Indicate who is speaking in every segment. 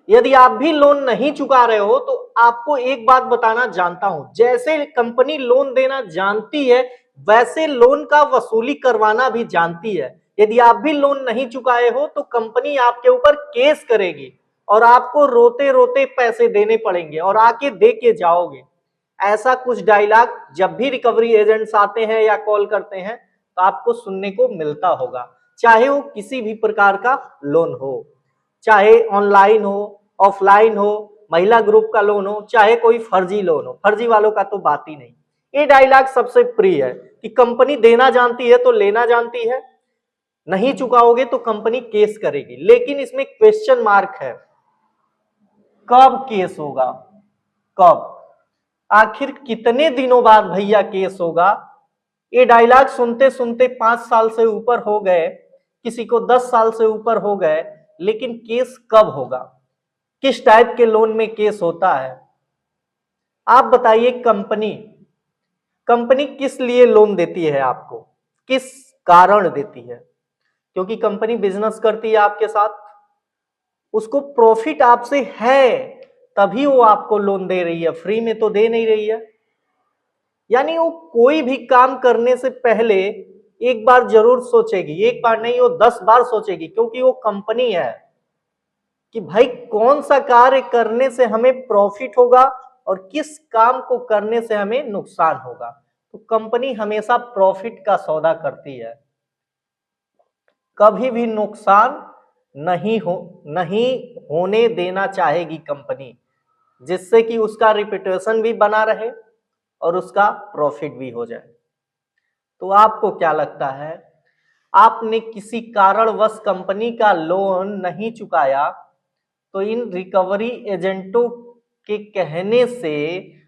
Speaker 1: यदि आप भी लोन नहीं चुका रहे हो तो आपको एक बात बताना जानता हूं, जैसे कंपनी लोन देना जानती है वैसे लोन का वसूली करवाना भी जानती है। यदि आप भी लोन नहीं चुकाए हो तो कंपनी आपके ऊपर केस करेगी और आपको रोते रोते पैसे देने पड़ेंगे और आके दे के जाओगे। ऐसा कुछ डायलॉग जब भी रिकवरी एजेंट्स आते हैं या कॉल करते हैं तो आपको सुनने को मिलता होगा, चाहे वो किसी भी प्रकार का लोन हो, चाहे ऑनलाइन हो, ऑफलाइन हो, महिला ग्रुप का लोन हो, चाहे कोई फर्जी लोन हो। फर्जी वालों का तो बात ही नहीं। ये डायलॉग सबसे प्रिय है कि कंपनी देना जानती है तो लेना जानती है, नहीं चुकाओगे तो कंपनी केस करेगी। लेकिन इसमें क्वेश्चन मार्क है, कब केस होगा, कब, आखिर कितने दिनों बाद भैया केस होगा। ये डायलॉग सुनते सुनते 5 साल से ऊपर हो गए, किसी को 10 साल से ऊपर हो गए, लेकिन केस कब होगा, किस टाइप के लोन में केस होता है, आप बताइए। कंपनी कंपनी किस लिए लोन देती है आपको, किस कारण देती है? क्योंकि कंपनी बिजनेस करती है आपके साथ, उसको प्रॉफिट आपसे है तभी वो आपको लोन दे रही है, फ्री में तो दे नहीं रही है। यानी वो कोई भी काम करने से पहले एक बार जरूर सोचेगी, एक बार नहीं वो 10 बार सोचेगी, क्योंकि वो कंपनी है कि भाई कौन सा कार्य करने से हमें प्रॉफिट होगा और किस काम को करने से हमें नुकसान होगा। तो कंपनी हमेशा प्रॉफिट का सौदा करती है, कभी भी नुकसान नहीं होने देना चाहेगी कंपनी, जिससे कि उसका रिपुटेशन भी बना रहे और उसका प्रॉफिट भी हो जाए। तो आपको क्या लगता है, आपने किसी कारणवश कंपनी का लोन नहीं चुकाया तो इन रिकवरी एजेंटों के कहने से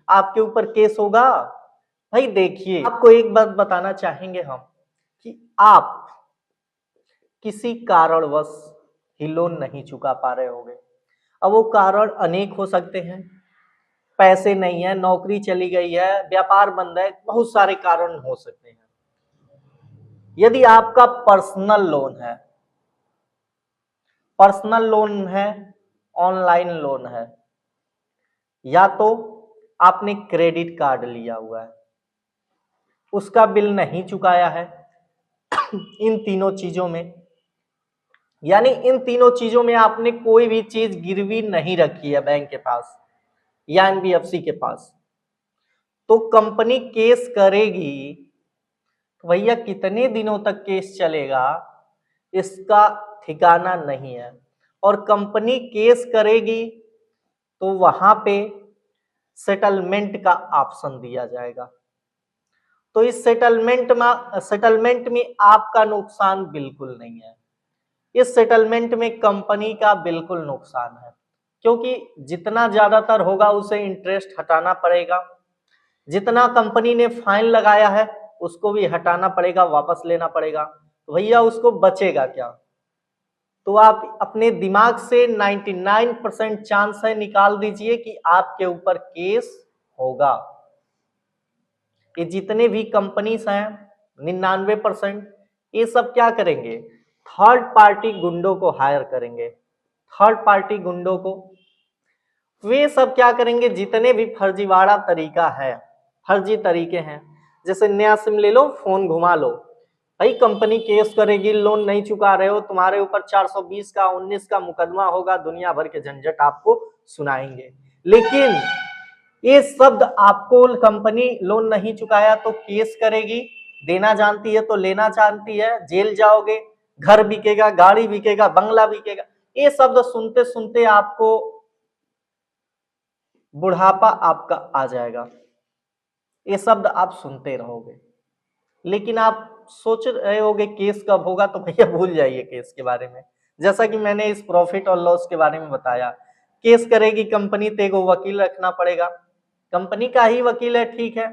Speaker 1: आपके ऊपर केस होगा? भाई देखिए, आपको एक बात बताना चाहेंगे हम कि आप किसी कारणवश ही लोन नहीं चुका पा रहे होंगे। अब वो कारण अनेक हो सकते हैं, पैसे नहीं है, नौकरी चली गई है, व्यापार बंद है, बहुत सारे कारण हो सकते हैं। यदि आपका पर्सनल लोन है, ऑनलाइन लोन है, या तो आपने क्रेडिट कार्ड लिया हुआ है, उसका बिल नहीं चुकाया है, इन तीनों चीजों में, यानी इन तीनों चीजों में आपने कोई भी चीज गिरवी नहीं रखी है बैंक के पास या एनबीएफसी के पास, तो कंपनी केस करेगी। तो भैया कितने दिनों तक केस चलेगा इसका ठिकाना नहीं है, और कंपनी केस करेगी तो वहां पे सेटलमेंट का ऑप्शन दिया जाएगा। तो इस सेटलमेंट में आपका नुकसान बिल्कुल नहीं है, इस सेटलमेंट में कंपनी का बिल्कुल नुकसान है, क्योंकि जितना ज्यादातर होगा उसे इंटरेस्ट हटाना पड़ेगा, जितना कंपनी ने फाइन लगाया है उसको भी हटाना पड़ेगा, वापस लेना पड़ेगा। तो भैया उसको बचेगा क्या? तो आप अपने दिमाग से 99% चांस है निकाल दीजिए कि आपके ऊपर केस होगा। ये जितने भी कंपनीज हैं 99% ये सब क्या करेंगे, थर्ड पार्टी गुंडों को हायर करेंगे। थर्ड पार्टी गुंडों को वे सब क्या करेंगे, जितने भी फर्जीवाड़ा तरीका है, फर्जी तरीके हैं, जैसे नया सिम ले लो, फोन घुमा लो, भाई कंपनी केस करेगी, लोन नहीं चुका रहे हो, तुम्हारे ऊपर 420 का 19 का मुकदमा होगा, दुनिया भर के झंझट आपको सुनाएंगे। लेकिन ये शब्द आपको कंपनी लोन नहीं चुकाया तो केस करेगी, देना जानती है तो लेना जानती है, जेल जाओगे, घर बिकेगा, गाड़ी बिकेगा, बंगला बिकेगा, ये शब्द सुनते सुनते आपको बुढ़ापा आपका आ जाएगा, ये शब्द आप सुनते रहोगे। लेकिन आप सोच रहे होगे केस कब होगा, तो भैया भूल जाइए केस के बारे में। जैसा कि मैंने इस प्रॉफिट और लॉस के बारे में बताया, केस करेगी कंपनी, तेको वकील रखना पड़ेगा, कंपनी का ही वकील है ठीक है,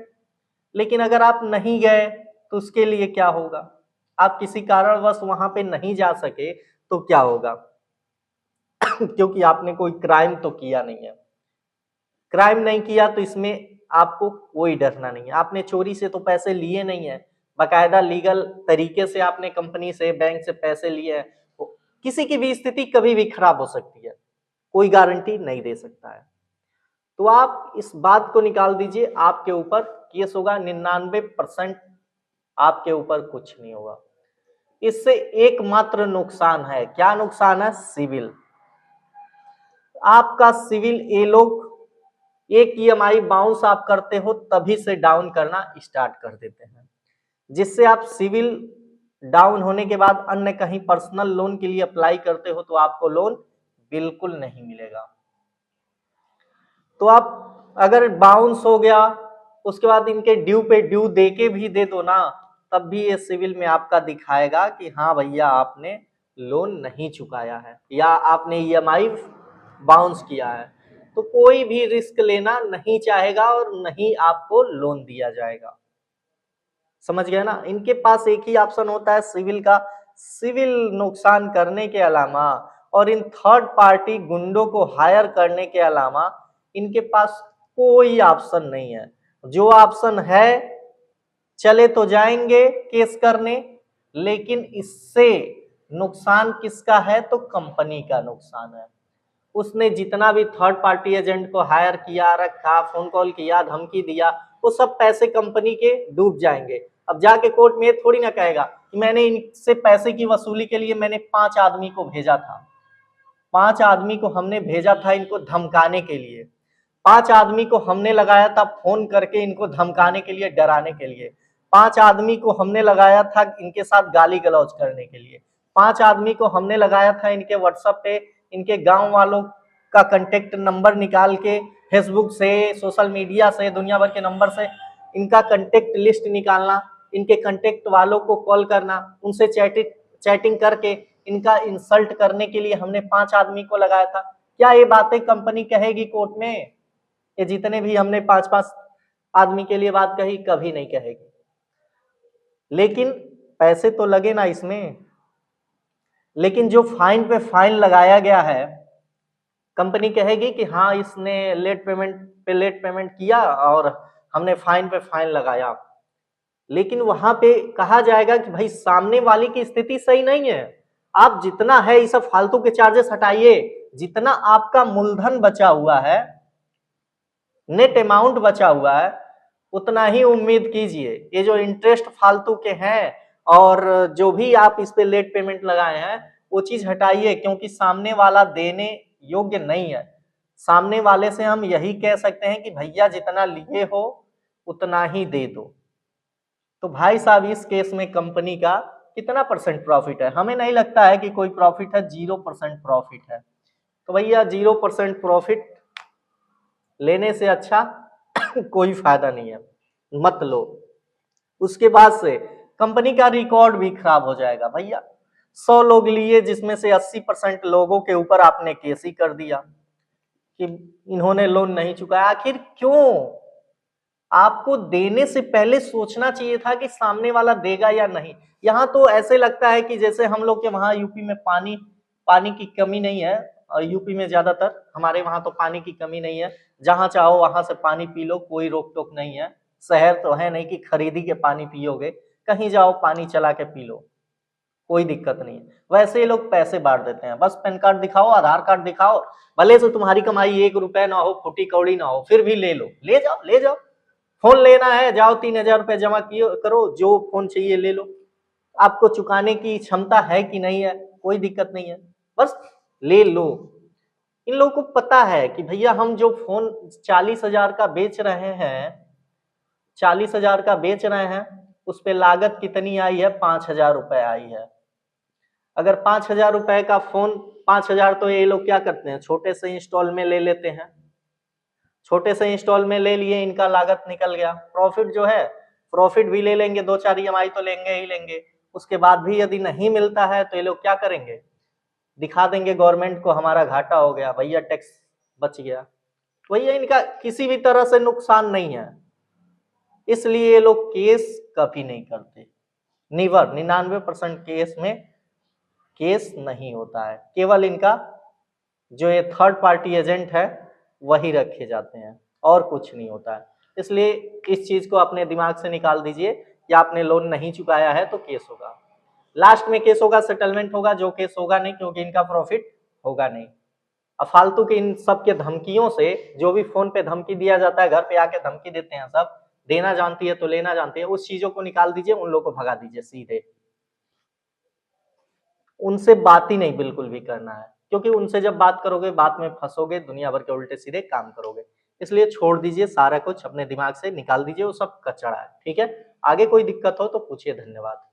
Speaker 1: लेकिन अगर आप नहीं गए तो उसके लिए क्या होगा, आप किसी कारणवश वहां पे नहीं जा सके तो क्या होगा क्योंकि आपने कोई क्राइम तो किया नहीं है, क्राइम नहीं किया तो इसमें आपको कोई डरना नहीं है। आपने चोरी से तो पैसे लिए नहीं है, बाकायदा लीगल तरीके से आपने कंपनी से, बैंक से पैसे लिए हैं। तो किसी की भी स्थिति कभी भी खराब हो सकती है, कोई गारंटी नहीं दे सकता है। तो आप इस बात को निकाल दीजिए, आपके ऊपर केस होगा 99%, आपके ऊपर कुछ नहीं होगा। इससे एकमात्र नुकसान है, क्या नुकसान है? सिविल। आपका सिविल ये लोग एक ईएमआई बाउंस आप करते हो तभी से डाउन करना स्टार्ट कर देते हैं, जिससे आप सिविल डाउन होने के बाद अन्य कहीं पर्सनल लोन के लिए अप्लाई करते हो तो आपको लोन बिल्कुल नहीं मिलेगा। तो आप अगर बाउंस हो गया उसके बाद इनके ड्यू पे ड्यू दे के भी दे दो ना, तब भी ये सिविल में आपका दिखाएगा कि हाँ भैया आपने लोन नहीं चुकाया है या आपने ईएमआई बाउंस किया है। तो कोई भी रिस्क लेना नहीं चाहेगा और नहीं आपको लोन दिया जाएगा। समझ गए ना? इनके पास एक ही ऑप्शन होता है सिविल का, सिविल नुकसान करने के अलावा और इन थर्ड पार्टी गुंडों को हायर करने के अलावा इनके पास कोई ऑप्शन नहीं है। जो ऑप्शन है चले तो जाएंगे केस करने, लेकिन इससे नुकसान किसका है? तो कंपनी का नुकसान है। उसने जितना भी थर्ड पार्टी एजेंट को हायर किया, रखा, फोन कॉल किया, धमकी दिया, वो सब पैसे कंपनी के डूब जाएंगे। अब जाके कोर्ट में थोड़ी ना कहेगा कि मैंने इनसे पैसे की वसूली के लिए मैंने 5 आदमी को भेजा था, 5 आदमी को हमने भेजा था इनको धमकाने के लिए, 5 आदमी को हमने लगाया था फोन करके इनको धमकाने के लिए, डराने के लिए, 5 आदमी को हमने लगाया था इनके साथ गाली गलौज करने के लिए, 5 आदमी को हमने लगाया था इनके व्हाट्सएप पे इनके गांव वालों का कांटेक्ट नंबर निकाल के फेसबुक से, सोशल मीडिया से, दुनिया भर के नंबर से इनका कांटेक्ट लिस्ट निकालना, इनके कांटेक्ट वालों को कॉल करना, उनसे चैटिंग करके इनका इंसल्ट करने के लिए हमने 5 आदमी को लगाया था। क्या ये बातें कंपनी कहेगी कोर्ट में? ये जितने भी हमने 5-5 आदमी के लिए बात कही, कभी नहीं कहेगी। लेकिन पैसे तो लगे ना इसमें। लेकिन जो फाइन पे फाइन लगाया गया है, कंपनी कहेगी कि हाँ इसने लेट पेमेंट किया और हमने फाइन पे फाइन लगाया, लेकिन वहां पे कहा जाएगा कि भाई सामने वाले की स्थिति सही नहीं है, आप जितना है ये सब फालतू के चार्जेस हटाइए, जितना आपका मूलधन बचा हुआ है, नेट अमाउंट बचा हुआ है, उतना ही उम्मीद कीजिए। ये जो इंटरेस्ट फालतू के हैं और जो भी आप इस पे लेट पेमेंट लगाए हैं वो चीज हटाइए, क्योंकि सामने वाला देने योग्य नहीं है। सामने वाले से हम यही कह सकते हैं कि भैया जितना लिए हो उतना ही दे दो। तो भाई साहब इस केस में कंपनी का कितना परसेंट प्रॉफिट है? हमें नहीं लगता है कि कोई प्रॉफिट है, 0% प्रॉफिट है। तो भैया 0% प्रॉफिट लेने से अच्छा कोई फायदा नहीं है, मत लो। उसके बाद से कंपनी का रिकॉर्ड भी खराब हो जाएगा। भैया 100 लोग लिए जिसमें से 80% लोगों के ऊपर आपने केस ही कर दिया कि इन्होंने लोन नहीं चुकाया। आखिर क्यों? आपको देने से पहले सोचना चाहिए था कि सामने वाला देगा या नहीं। यहाँ तो ऐसे लगता है कि जैसे हम लोग के वहां यूपी में पानी की कमी नहीं है, और यूपी में ज्यादातर, हमारे वहां तो पानी की कमी नहीं है, जहां चाहो वहां से पानी पी लो, कोई रोक टोक नहीं है। शहर तो है नहीं कि खरीदी के पानी पियोगे, कहीं जाओ पानी चला के पी लो, कोई दिक्कत नहीं है। वैसे ये लोग पैसे बांट देते हैं, बस पैन कार्ड दिखाओ, आधार कार्ड दिखाओ, भले से तुम्हारी कमाई 1 रुपए ना हो, फूटी कौड़ी ना हो, फिर भी ले लो, ले जाओ ले जाओ। फोन लेना है, जाओ 3000 रुपए जमा करो, जो फोन चाहिए ले लो। आपको चुकाने की क्षमता है कि नहीं है, कोई दिक्कत नहीं है, बस ले लो। इन लोगों को पता है कि भैया हम जो फोन 40,000 का बेच रहे हैं, 40,000 का बेच रहे हैं, उस पे लागत कितनी आई है? 5,000 रुपए आई है। अगर 5,000 रुपए का फोन, 5,000 तो ये लोग क्या करते हैं, छोटे से इंस्टॉल में ले लेते हैं, छोटे से इंस्टॉल में ले लिए, इनका लागत निकल गया। प्रॉफिट जो है, प्रॉफिट भी ले लेंगे, 2-4 ईएमआई तो लेंगे ही लेंगे। उसके बाद भी यदि नहीं मिलता है तो ये लोग क्या करेंगे? दिखा देंगे गवर्नमेंट को हमारा घाटा हो गया, भैया टैक्स बच गया। भैया इनका किसी भी तरह से नुकसान नहीं है, इसलिए ये लोग केस कभी नहीं करते। निवर 99% केस में केस नहीं होता है, केवल इनका जो ये थर्ड पार्टी एजेंट है वही रखे जाते हैं और कुछ नहीं होता है। इसलिए इस चीज को अपने दिमाग से निकाल दीजिए कि आपने लोन नहीं चुकाया है तो केस होगा, लास्ट में केस होगा, सेटलमेंट होगा, जो केस होगा नहीं, क्योंकि इनका प्रॉफिट होगा नहीं। अब फालतू के इन सब के धमकियों से, जो भी फोन पे धमकी दिया जाता है, घर पे आके धमकी देते हैं सब, देना जानती है तो लेना जानती है, उस चीजों को निकाल दीजिए, उन लोगों को भगा दीजिए सीधे। उनसे बात ही नहीं बिल्कुल भी करना है, क्योंकि उनसे जब बात करोगे बात में फंसोगे, दुनिया भर के उल्टे सीधे काम करोगे। इसलिए छोड़ दीजिए, सारा कुछ अपने दिमाग से निकाल दीजिए, वो सब कचरा है। ठीक है, आगे कोई दिक्कत हो तो पूछिए। धन्यवाद।